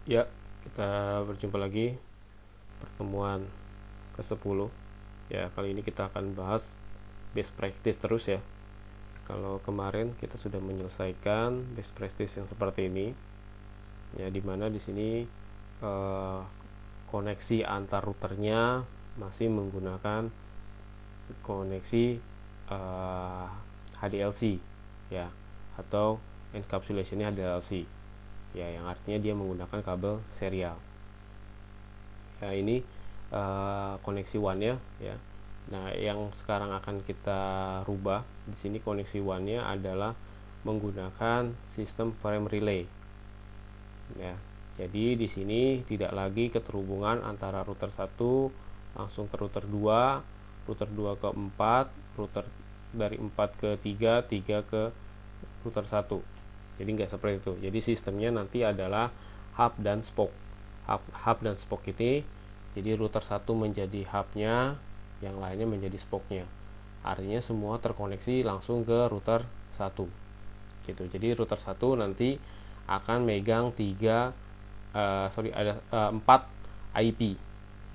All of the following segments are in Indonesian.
Ya, kita berjumpa lagi pertemuan ke-10. Ya, kali ini kita akan bahas best practice terus ya. Kalau kemarin kita sudah menyelesaikan best practice yang seperti ini. Ya, dimana di sini koneksi antar routernya masih menggunakan koneksi HDLC ya, atau encapsulationnya HDLC ya, yang artinya dia menggunakan kabel serial. Ya, ini koneksi WAN ya. Nah, yang sekarang akan kita rubah di sini koneksi WAN-nya adalah menggunakan sistem frame relay. Ya. Jadi di sini tidak lagi keterhubungan antara router 1 langsung ke router 2, router 2 ke 4, router dari 4 ke 3, 3 ke router 1. Jadi nggak seperti itu. Jadi sistemnya nanti adalah hub dan spoke. Hub dan spoke ini, jadi router 1 menjadi hubnya, yang lainnya menjadi spoke-nya. Artinya semua terkoneksi langsung ke router 1. Gitu. Jadi router 1 nanti akan megang 4 IP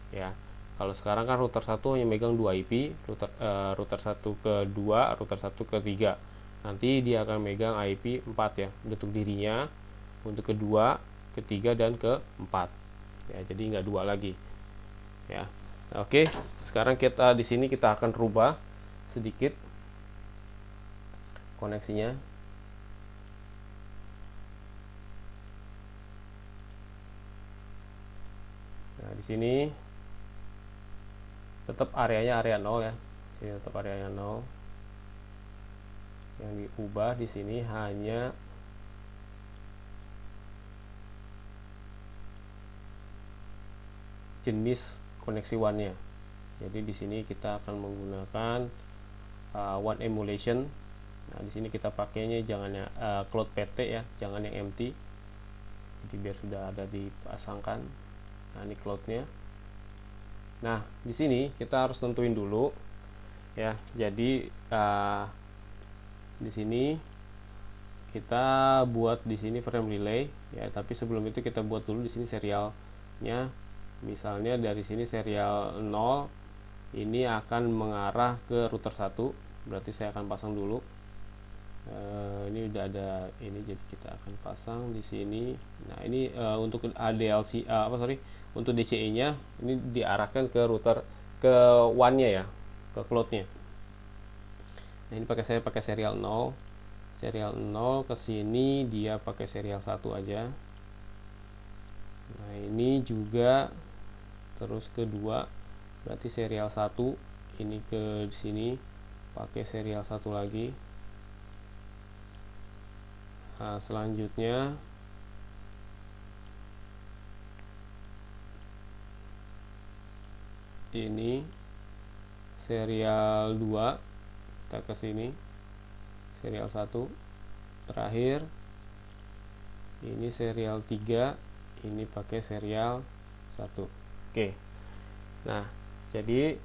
ya. Kalau sekarang kan router 1 hanya megang 2 IP, router 1 ke 2, router 1 ke 3. Nanti dia akan megang IP 4 ya, untuk dirinya, untuk kedua, ketiga dan keempat. Ya, jadi nggak dua lagi. Ya. Oke, sekarang kita di sini kita akan rubah sedikit koneksinya. Nah, di sini tetap areanya area 0 ya. Sini tetap areanya 0. Yang diubah di sini hanya jenis koneksi WAN-nya. Jadi di sini kita akan menggunakan WAN emulation. Nah, di sini kita pakainya jangan cloud PT ya, jangan yang empty. Jadi biar sudah ada dipasangkan. Nah, ini cloudnya. Nah, di sini kita harus tentuin dulu ya. Jadi di sini kita buat di sini frame relay ya, tapi sebelum itu kita buat dulu di sini serialnya. Misalnya dari sini serial 0 ini akan mengarah ke router 1, berarti saya akan pasang dulu. Ini udah ada ini, jadi kita akan pasang di sini. Nah, ini untuk ADLC untuk DCE-nya ini diarahkan ke router, ke WAN-nya ya, ke cloud-nya. Nah, ini saya pakai serial 0. Serial 0 ke sini dia pakai serial 1 aja. Nah, ini juga terus kedua, berarti serial 1 ini ke sini pakai serial 1 lagi. Nah, selanjutnya ini serial 2 kita ke sini serial 1. Terakhir ini serial 3 ini pakai serial 1. Oke. Nah, jadi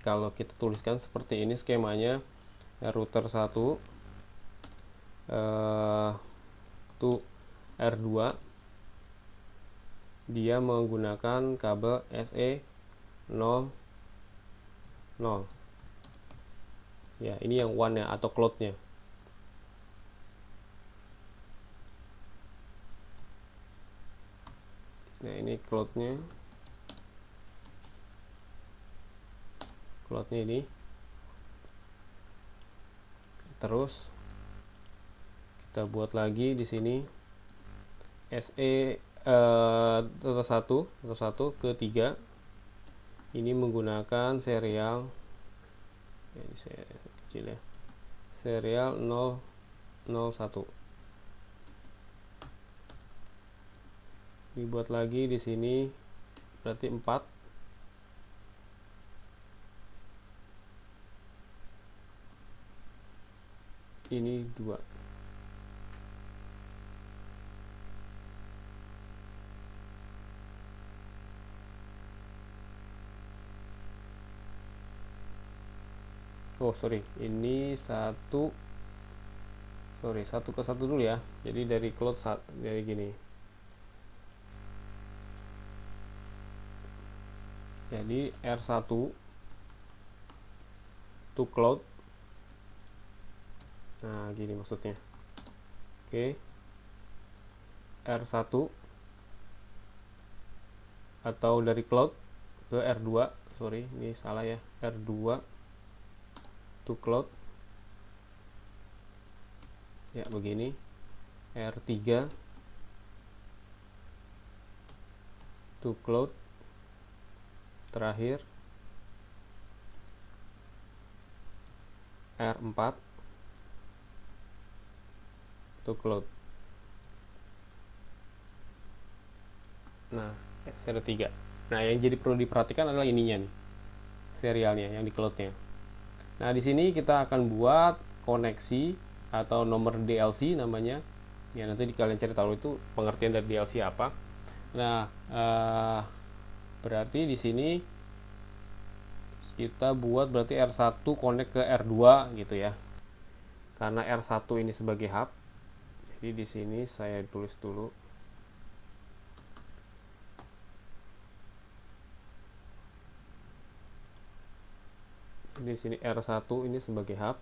kalau kita tuliskan seperti ini skemanya, router 1 itu R2 dia menggunakan kabel SE00 ya, ini yang WAN nya atau cloud-nya. Nah, ini cloud-nya ini. Terus kita buat lagi di sini SE router 1 ke 3 ini menggunakan serial ini saya kecil ya, serial 001. Dibuat lagi di sini berarti 4. Ini 2. Oh sorry, ini 1 ke 1 dulu ya. Jadi dari cloud dari gini Jadi R1 to cloud. Nah, gini maksudnya. Oke. R1 atau dari cloud ke R2. Sorry, ini salah ya. R2 to cloud. Ya, begini. R3 to cloud. Terakhir R4 to cloud. Nah, seri 3. Nah, yang jadi perlu diperhatikan adalah ininya nih. Serialnya yang di cloudnya. Nah, di sini kita akan buat koneksi atau nomor DLC namanya. Ya, nanti kalian cari tahu itu pengertian dari DLC apa. Nah, berarti di sini kita buat berarti R1 connect ke R2 gitu ya. Karena R1 ini sebagai hub. Jadi di sini saya tulis dulu. Di sini R1 ini sebagai hub.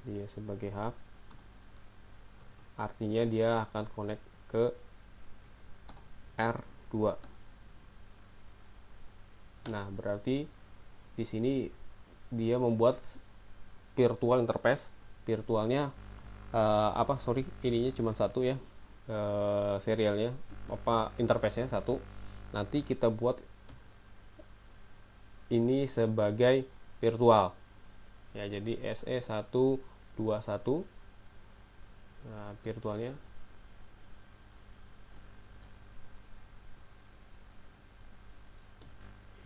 Dia sebagai hub. Artinya dia akan connect ke R2. Nah, berarti di sini dia membuat virtual interface. Virtualnya ininya cuma satu ya. Serialnya interface-nya satu. Nanti kita buat ini sebagai virtual. Ya, jadi SE121. Nah, virtualnya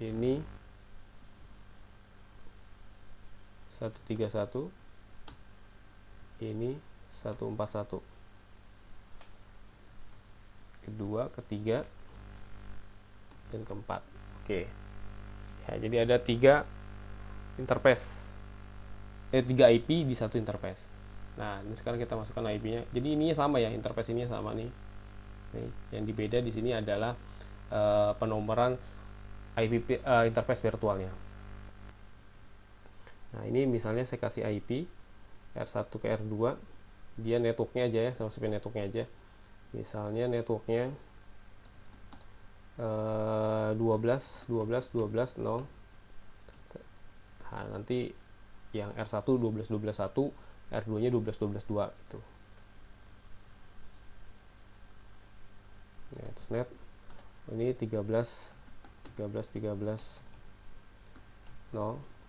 ini 131, ini 141, kedua, ketiga, dan keempat. Oke. Ya, jadi ada 3 interface. 3 IP di satu interface. Nah, ini sekarang kita masukkan IP-nya. Jadi ini sama ya, interface ini sama nih. Yang dibeda di sini adalah penomoran IP interface virtualnya. Nah, ini misalnya saya kasih IP R1 ke R2, dia networknya aja ya, saya masukin networknya aja. Misalnya networknya 12 0. Nah, nanti yang R1 12 12 1, R2 nya 12 12 2 gitu. Nah, terus net ini 13 0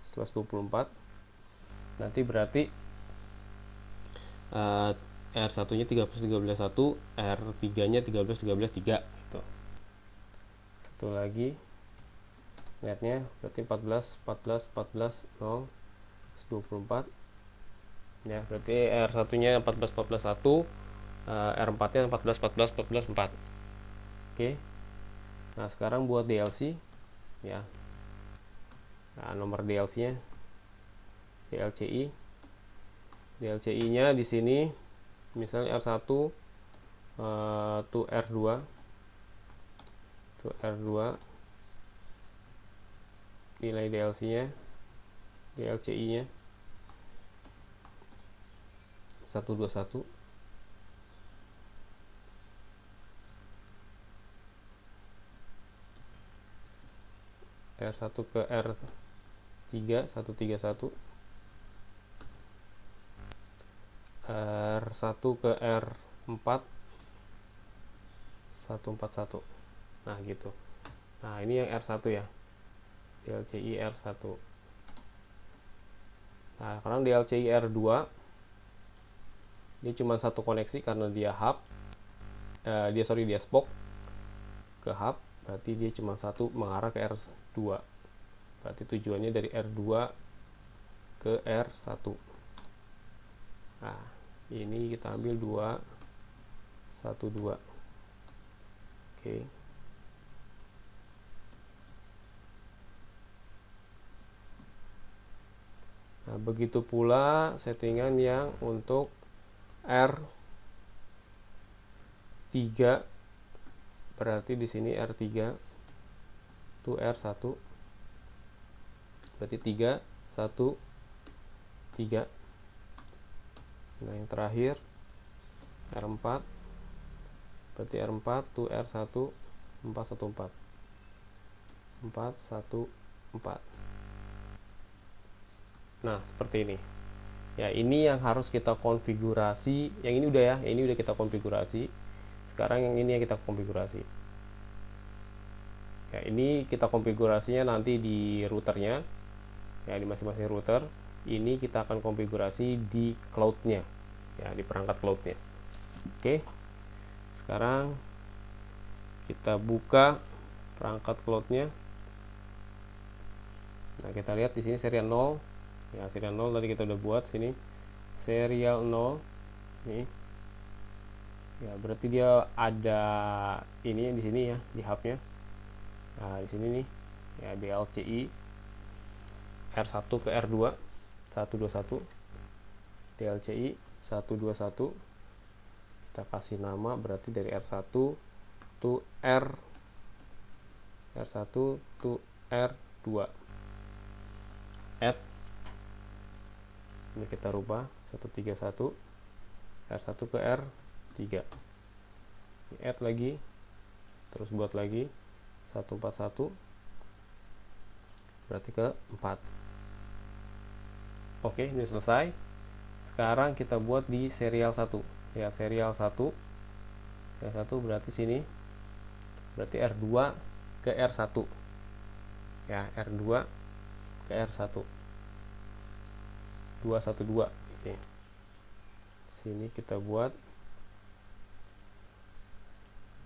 1124. Nanti berarti R1 nya 13 13 1, R3 nya 13 13 3 gitu. Satu lagi netnya berarti 14 14 14 0 24 ya, berarti R1 nya 14 14 1, R4 nya 14 14 14 4. Oke. Nah, sekarang buat DLC ya. Nah, nomor DLC nya DLCI nya di sini misalnya R1 to R2 nilai DLCI nya 121. R1 ke R3 131, R1 ke R4 141. Nah, gitu. Nah, ini yang R1 ya, DLCI R1. Nah, sekarang DLCI R2 dia cuma satu koneksi karena dia hub, dia spoke ke hub, berarti dia cuma satu mengarah ke R2. Berarti tujuannya dari R2 ke R1. Nah, ini kita ambil 2 1 2. Oke. Nah, begitu pula settingan yang untuk R3. Berarti di sini R3 to R1, berarti 3 1 3. Nah yang terakhir R4, berarti R4 to R1 414 414. Nah seperti ini ya, ini yang harus kita konfigurasi. Yang ini udah ya, ini udah kita konfigurasi. Sekarang yang ini yang kita konfigurasi ya, ini kita konfigurasinya nanti di routernya ya, di masing-masing router. Ini kita akan konfigurasi di cloudnya ya, di perangkat cloudnya. Oke, sekarang kita buka perangkat cloudnya. Nah kita lihat di sini serial 0 ya, serial 0 tadi kita udah buat sini serial 0 nih ya, berarti dia ada ini di sini ya, di hubnya. Nah di sini nih ya, DLCI R1 ke R2 121, DLCI 121. Kita kasih nama, berarti dari R1 to R1 to R2. Add, ini kita rubah 131 R1 ke R3. Ini add lagi, terus buat lagi 141, berarti ke 4. Oke, ini selesai. Sekarang kita buat di serial 1 ya, serial 1 berarti sini, berarti R2 ke R1 ya, R2 ke R1 212 di sini kita buat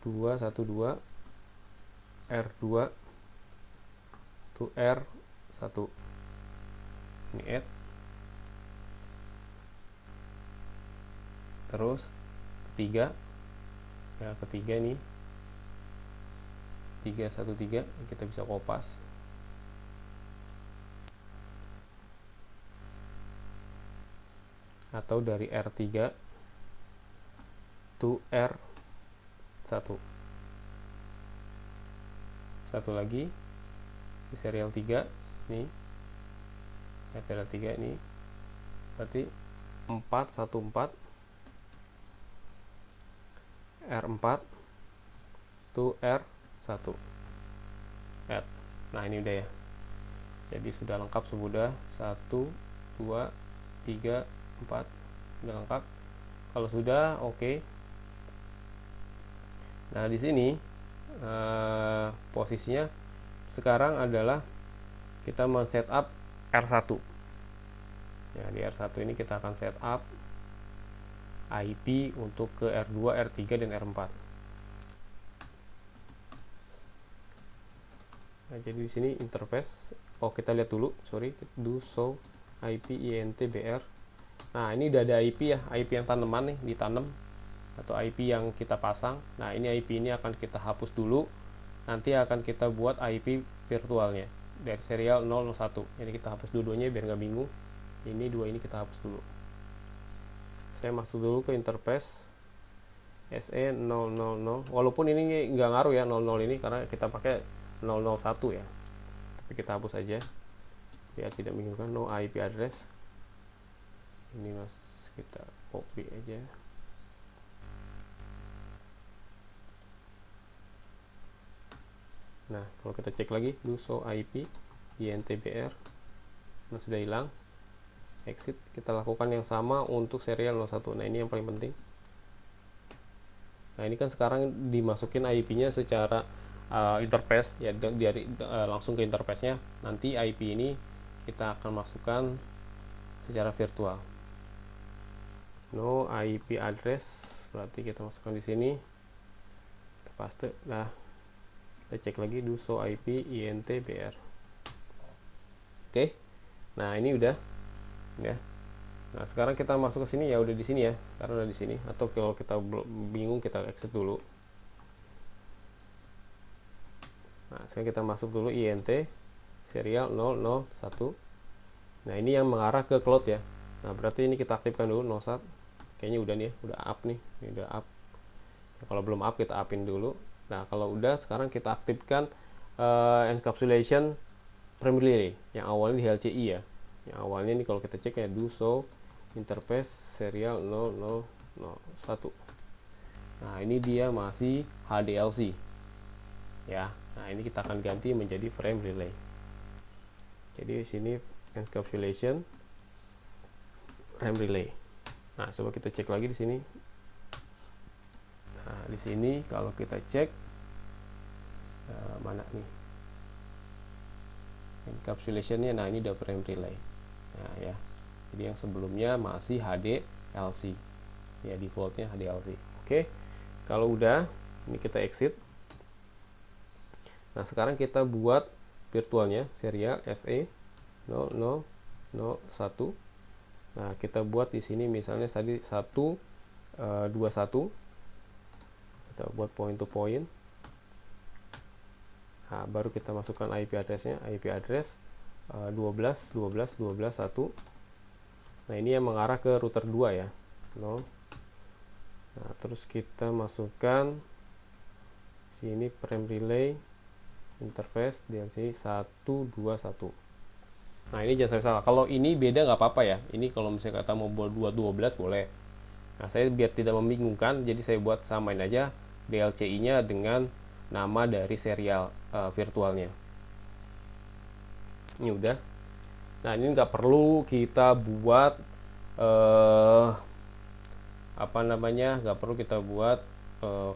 212 R2 to R1. Ini add, terus ketiga ya, ketiga nih 313 kita bisa kopas atau dari R3 to R1. Satu lagi di serial 3 nih ya, serial 3 ini berarti 414 R4 to R1. Add. Nah ini udah ya, jadi sudah lengkap, sudah 1 2 3 4 udah lengkap. Kalau sudah oke. Nah di sini posisinya sekarang adalah kita men setup R1 ya, di R1 ini kita akan setup IP untuk ke R2, R3 dan R4. Nah, jadi di sini interface, kita lihat dulu, do show IP int br. Nah, ini udah ada IP ya, IP yang tanaman nih, ditanam, atau IP yang kita pasang. Nah, ini IP ini akan kita hapus dulu. Nanti akan kita buat IP virtualnya dari serial 001. Jadi kita hapus dua-duanya biar nggak bingung. Ini dua ini kita hapus dulu. Saya masuk dulu ke interface SE000, walaupun ini nggak ngaruh ya 00 ini karena kita pakai 001 ya, tapi kita hapus aja biar tidak membingungkan. No IP address ini mas, kita copy aja. Nah kalau kita cek lagi do show IP intbr, nah sudah hilang. Exit, kita lakukan yang sama untuk serial 01. Nah ini yang paling penting. Nah ini kan sekarang dimasukin IP-nya secara interface ya, dari langsung ke interface-nya. Nanti IP ini kita akan masukkan secara virtual. No IP address, berarti kita masukkan di sini, kita paste. Nah kita cek lagi do show IP intbr. Oke, nah ini udah ya. Nah sekarang kita masuk ke sini ya, udah di sini ya, karena udah di sini. Atau kalau kita bingung kita exit dulu. Nah sekarang kita masuk dulu int serial 001. Nah ini yang mengarah ke cloud ya. Nah berarti ini kita aktifkan dulu nosat. Kayaknya udah nih ya, udah up nih, ini udah up. Nah, kalau belum up kita upin dulu. Nah kalau udah, sekarang kita aktifkan encapsulation frame relay yang awalnya di HLCI ya. Yang awalnya ini kalau kita cek ya do show interface serial 0001. Nah, ini dia masih HDLC. Ya. Nah, ini kita akan ganti menjadi frame relay. Jadi di sini encapsulation frame relay. Nah, coba kita cek lagi di sini. Nah, di sini kalau kita cek mana nih encapsulationnya, nah ini udah frame relay. Nah ya, jadi yang sebelumnya masih HDLC ya, defaultnya HDLC. Oke, kalau udah ini kita exit. Nah sekarang kita buat virtualnya serial SE0001. Nah kita buat di sini misalnya tadi 121, kita buat point to point. Nah, baru kita masukkan IP address-nya, IP address 12.12.12.1. Nah, ini yang mengarah ke router 2 ya. 0. Nah, terus kita masukkan sini frame relay interface DLC 121. Nah, ini jangan sampai salah. Kalau ini beda nggak apa-apa ya. Ini kalau misalnya kata mau buat 212 boleh. Nah, saya biar tidak membingungkan, jadi saya buat samain aja DLCI-nya dengan nama dari serial virtualnya. Ini udah. Nah, ini nggak perlu kita buat apa namanya, nggak perlu kita buat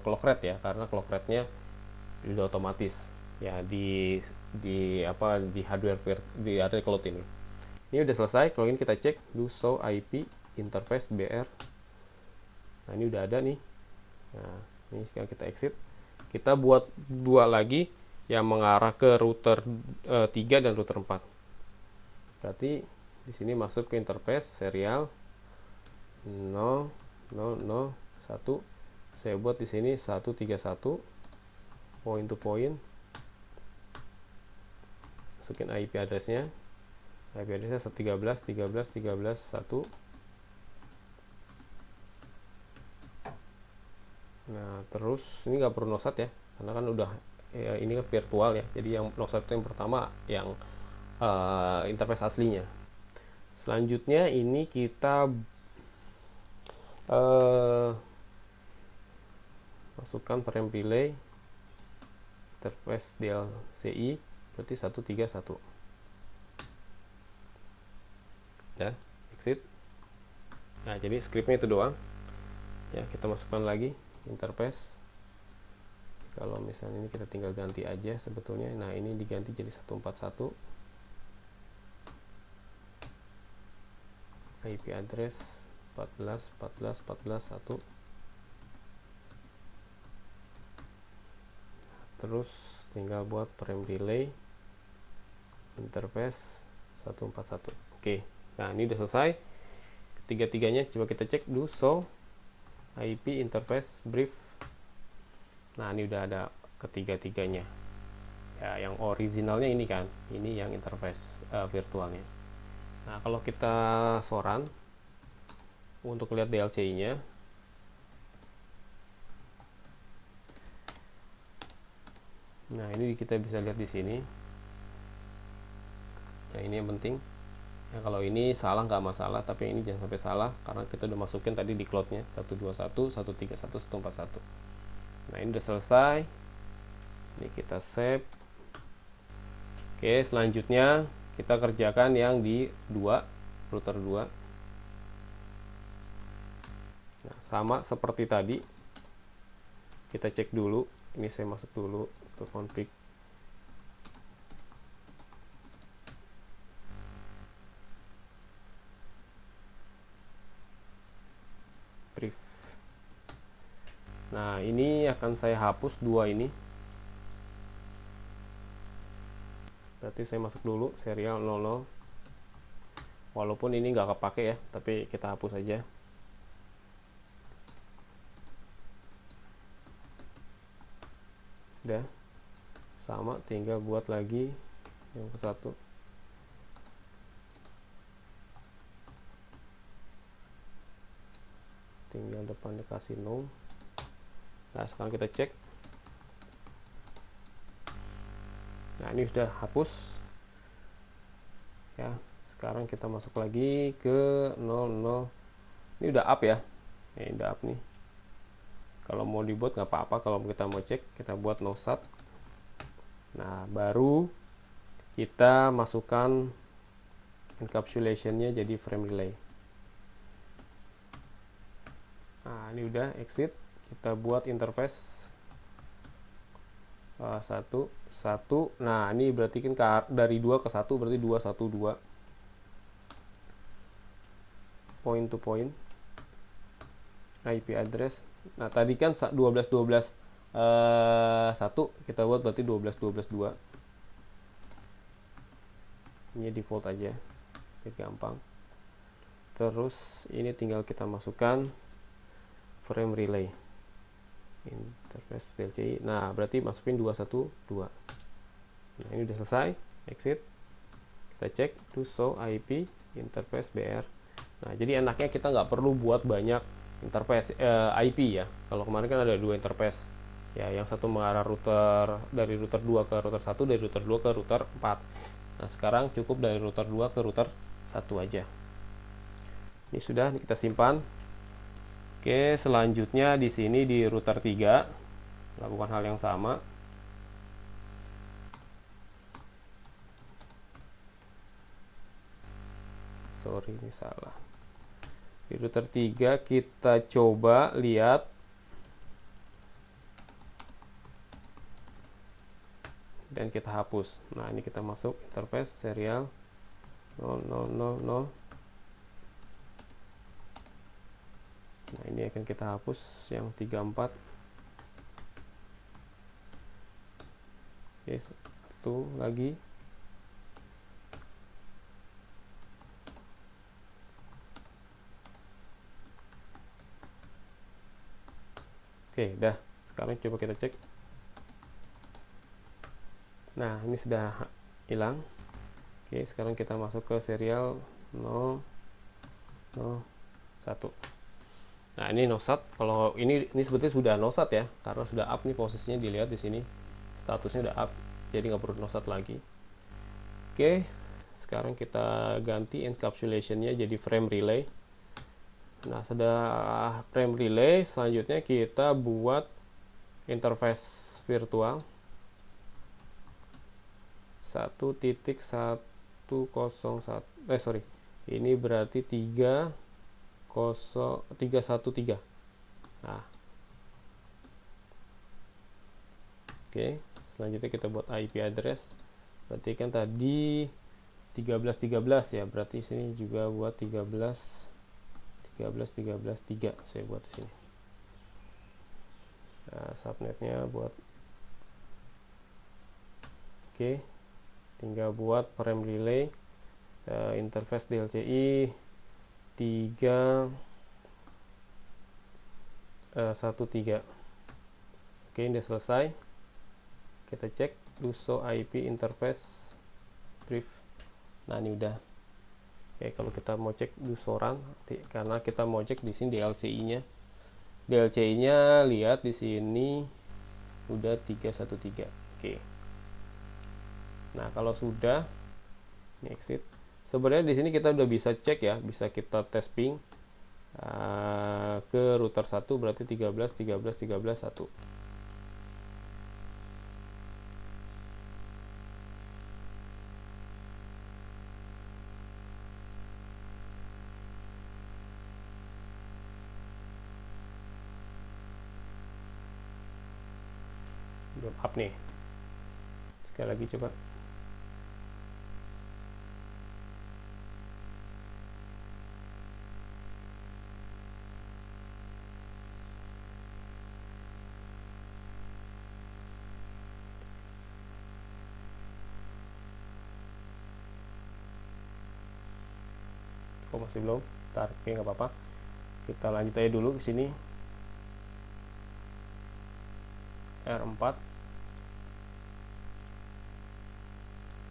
clock rate ya, karena clock rate-nya sudah otomatis ya di hardware cloud ini. Ini udah selesai. Kalau ini kita cek do show IP interface BR. Nah, ini udah ada nih. Nah, ini sekarang kita exit. Kita buat dua lagi yang mengarah ke router 3 dan router 4. Berarti di sini masuk ke interface serial 0001. Saya buat di sini 131 point to point. Masukin IP address-nya. IP address-nya 13.13.13.13.1. Nah, terus ini nggak perlu nosat ya, karena kan udah ya, ini kan virtual ya. Jadi yang nosat itu yang pertama yang interface aslinya. Selanjutnya ini kita masukkan frame relay interface DLCI berarti 131. Ya, exit. Nah, jadi scriptnya itu doang. Ya, kita masukkan lagi interface. Kalau misalnya ini kita tinggal ganti aja sebetulnya. Nah, ini diganti jadi 141. IP address 14.14.14.1. Terus tinggal buat frame relay interface 141. Oke. Nah, ini udah selesai. Ketiga-tiganya coba kita cek do show IP interface brief. Nah, ini udah ada ketiga-tiganya. Ya, yang originalnya ini kan, ini yang interface virtualnya. Nah, kalau kita soran untuk lihat DLCI-nya, nah ini kita bisa lihat di sini. Ya, ini yang penting. Ya, kalau ini salah nggak masalah, tapi ini jangan sampai salah karena kita udah masukin tadi di cloudnya 121, 131, 141. Nah, ini udah selesai. Ini kita save. Oke, selanjutnya kita kerjakan yang di router 2. Nah, sama seperti tadi. Kita cek dulu. Ini saya masuk dulu ke config. Brief. Nah, ini akan saya hapus dua ini. Berarti saya masuk dulu serial 00. Walaupun ini nggak kepake ya, tapi kita hapus aja. Udah. Sama, tinggal buat lagi yang ke satu. Tinggal depannya kasih no. Nah, sekarang kita cek. Nah, ini sudah hapus ya. Sekarang kita masuk lagi ke 00. Ini udah up ya. Ini udah up nih. Kalau mau dibuat nggak apa-apa, kalau kita mau cek kita buat nosat. Nah, baru kita masukkan encapsulation-nya jadi frame relay. Nah, ini udah exit. Kita buat interface 1. Nah, ini berarti kan dari 2 ke 1 berarti 2 1 2. Point to point. IP address. Nah, tadi kan 12 12 1 kita buat berarti 12 12 2. Ini default aja. Biar gampang. Terus ini tinggal kita masukkan frame relay. Interface DLCI. Nah, berarti masukin 212. Nah, ini udah selesai. Exit. Kita cek to show IP interface BR. Nah, jadi enaknya kita nggak perlu buat banyak interface IP ya. Kalau kemarin kan ada 2 interface. Ya, yang satu mengarah router dari router 2 ke router 1, dari router 2 ke router 4. Nah, sekarang cukup dari router 2 ke router 1 aja. Ini sudah, kita simpan. Oke, selanjutnya di sini di router 3 lakukan hal yang sama. Sorry, ini salah. Di router 3 kita coba lihat dan kita hapus. Nah, ini kita masuk interface serial 0000. Nah, ini akan kita hapus yang 34. Oke, satu lagi. Oke, dah. Sekarang coba kita cek. Nah, ini sudah hilang. Oke, sekarang kita masuk ke serial 001. Nah, ini nosat. Kalau ini sebetulnya sudah nosat ya, karena sudah up nih posisinya, dilihat di sini statusnya udah up, jadi nggak perlu nosat lagi. Oke, sekarang kita ganti encapsulation-nya jadi frame relay. Nah, sudah frame relay, selanjutnya kita buat interface virtual 1.101. Ini berarti 313. Nah, oke, selanjutnya kita buat IP address. Berarti kan tadi 13 ya, berarti sini juga buat 13 3 saya buat di sini. Nah, subnetnya buat oke, tinggal buat frame relay interface DLCI 313. Oke, ini udah selesai. Kita cek do show IP interface brief. Nah, ini udah. Oke, kalau kita mau cek do show run, karena kita mau cek di sini DLCI-nya. DLCI-nya lihat di sini udah 313. Oke. Nah, kalau sudah ini exit. Sebenarnya di sini kita udah bisa cek ya, bisa kita tes ping ke router 1 berarti 13 1. Belum up nih. Sekali lagi coba. Oh, masih belum. Ntar, oke, nggak apa-apa. Kita lanjut aja dulu ke sini. R4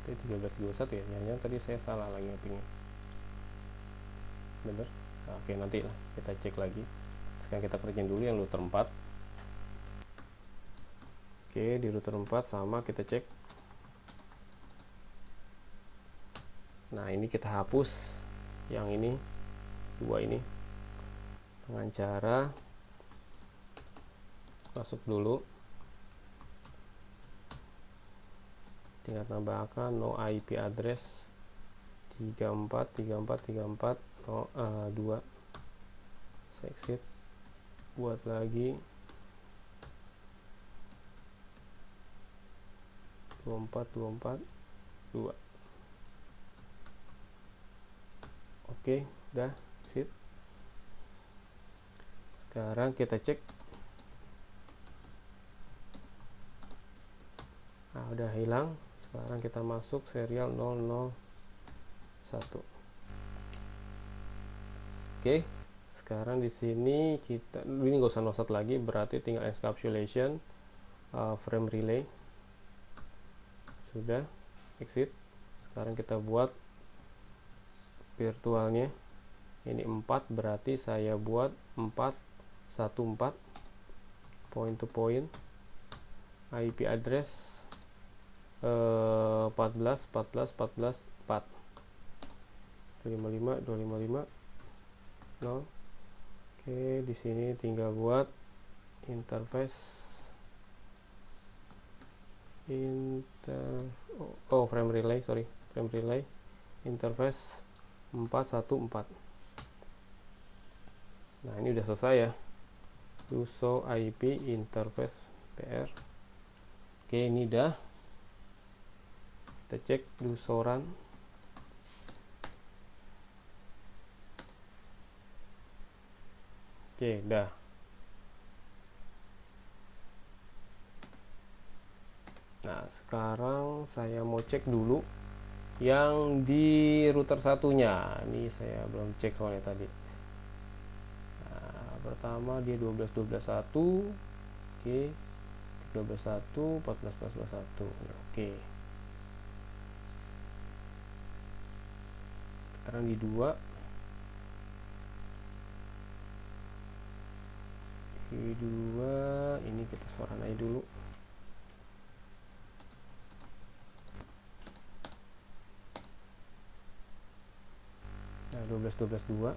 1331 ya, yang tadi saya salah lagi ngepingnya. Bener. Nah, oke, nanti lah kita cek lagi. Sekarang kita kerjain dulu yang router 4. Oke, di router 4 sama kita cek Nah, ini kita hapus yang ini, dua ini, dengan cara masuk dulu, tinggal tambahkan no IP address 34 no 2, exit, buat lagi 24 2. Oke, udah exit. Sekarang kita cek. Nah, udah hilang. Sekarang kita masuk serial 001. Oke, sekarang di sini kita ini nggak usah noset lagi, berarti tinggal encapsulation frame relay. Sudah, exit. Sekarang kita buat virtualnya. Ini 4, berarti saya buat 414 point to point, IP address 14 4 255 0. Oke, di sini tinggal buat interface frame relay, frame relay interface 414. Nah, ini udah selesai ya, do show IP interface PR. Oke, ini udah. Kita cek do show run. Oke, udah. Nah, sekarang saya mau cek dulu yang di router satunya. Ini saya belum cek soalnya tadi. Nah, pertama dia 12.12.1. Oke. 13.1, 14.14.1. Oke. Sekarang di 2. Di 2 ini kita soranai dulu. Nah, 12.12.2.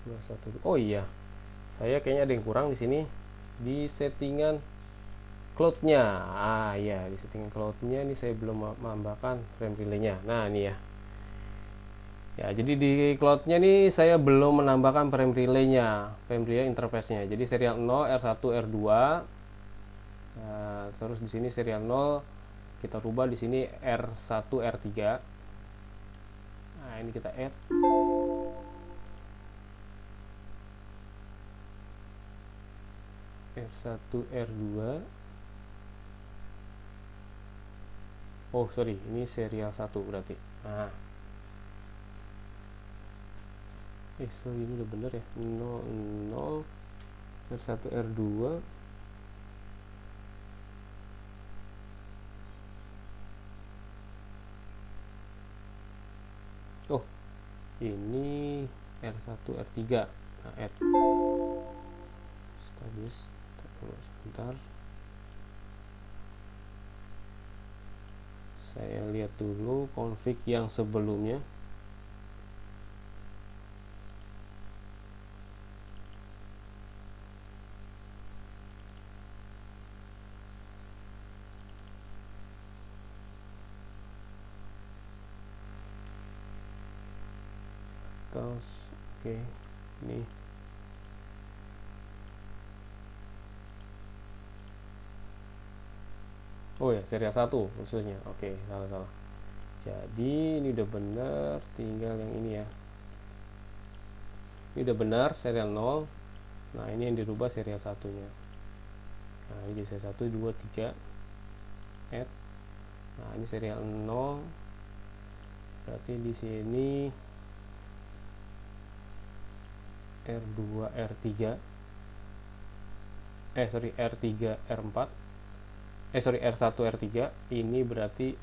21. Oh iya, saya kayaknya ada yang kurang di sini di settingan cloudnya. Ya, di settingan cloudnya ini saya belum menambahkan frame relay-nya. Nah, ini ya. Ya, jadi di cloudnya nih saya belum menambahkan frame relay-nya, frame relay interface-nya. Jadi serial 0, R1, R2. Nah, terus di sini serial 0 kita rubah di sini R1, R3. Nah, ini kita add. R1, R2. Oh, sorry, ini serial 1 berarti. Nah. Sorry, ini udah bener ya. 0, R1, R2. Oh, ini R1, R3. Nah, add. Status. Sebentar. Saya lihat dulu config yang sebelumnya. Terus, oke, ini oh ya, serial 1 khususnya. Oke, salah. Jadi ini udah benar, tinggal yang ini ya. Ini udah benar serial 0. Nah, ini yang dirubah serial 1-nya. Nah, ini serial 1 2 3 add. Nah, ini serial 0. Berarti di sini R2 R3. R3 R4. R1 R3. Ini berarti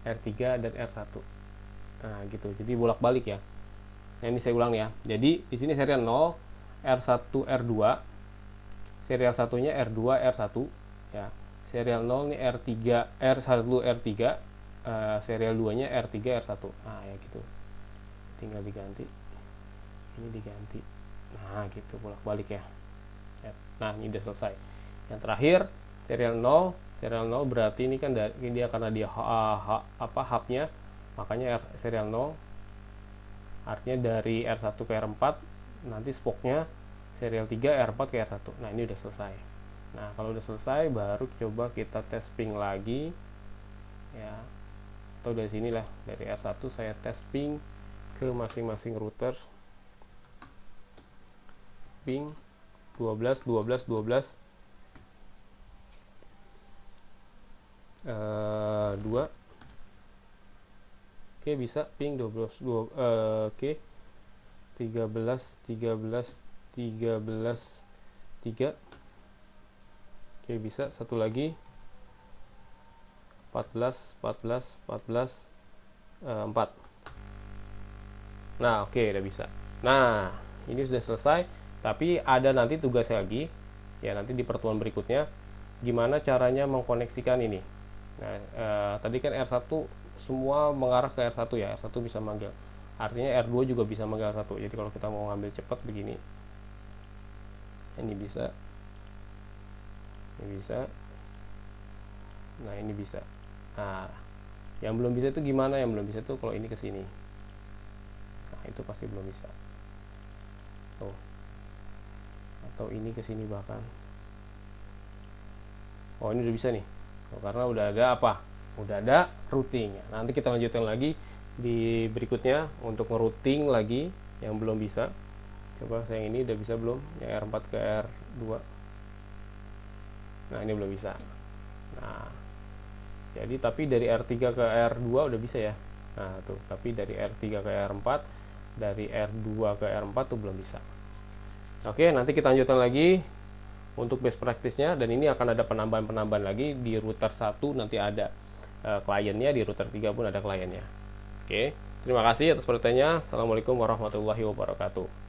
R3 dan R1. Nah, gitu. Jadi bolak-balik ya. Nah, ini saya ulang ya. Jadi di sini serial 0 R1 R2. Serial satunya R2 R1 ya. Serial 0 ini R1 R3. serial 2 nya R3 R1. Nah ya gitu, tinggal diganti, ini diganti, nah gitu bolak-balik ya. Nah ini udah selesai. Yang terakhir serial 0. Serial 0 berarti ini kan dia karena dia hubnya, makanya serial 0 artinya dari R1 ke R4, nanti spoknya serial 3 R4 ke R1. Nah ini udah selesai. Nah kalau udah selesai baru coba kita tes ping lagi ya, atau dari sini lah, dari R1 saya tes ping ke masing-masing router. Ping 12 12 12 2. Oke, bisa ping 12 oke, 13 13 13 3. Oke, bisa satu lagi 14 14 14 4. Nah oke, udah bisa. Nah ini sudah selesai, tapi ada nanti tugas lagi ya, nanti di pertemuan berikutnya gimana caranya mengkoneksikan ini. Nah tadi kan R1 semua mengarah ke R1 ya, R1 bisa manggil, artinya R2 juga bisa manggil R1. Jadi kalau kita mau ngambil cepat begini, ini bisa, ini bisa, nah ini bisa. Nah yang belum bisa itu gimana? Yang belum bisa itu kalau ini ke sini, nah itu pasti belum bisa tuh, atau ini ke sini bahkan. Oh ini udah bisa nih, karena udah ada apa? Udah ada routing. Nanti kita lanjutkan lagi di berikutnya untuk ngerouting lagi yang belum bisa. Coba saya yang ini udah bisa belum? Yang R4 ke R2. Nah ini belum bisa. Nah jadi tapi dari R3 ke R2 udah bisa ya. Nah tuh, tapi dari R3 ke R4, dari R2 ke R4 tuh belum bisa. Oke, nanti kita lanjutkan lagi untuk best practice-nya, dan ini akan ada penambahan-penambahan lagi. Di router 1 nanti ada kliennya, di router 3 pun ada kliennya. Oke, terima kasih atas perhatiannya. Assalamualaikum warahmatullahi wabarakatuh.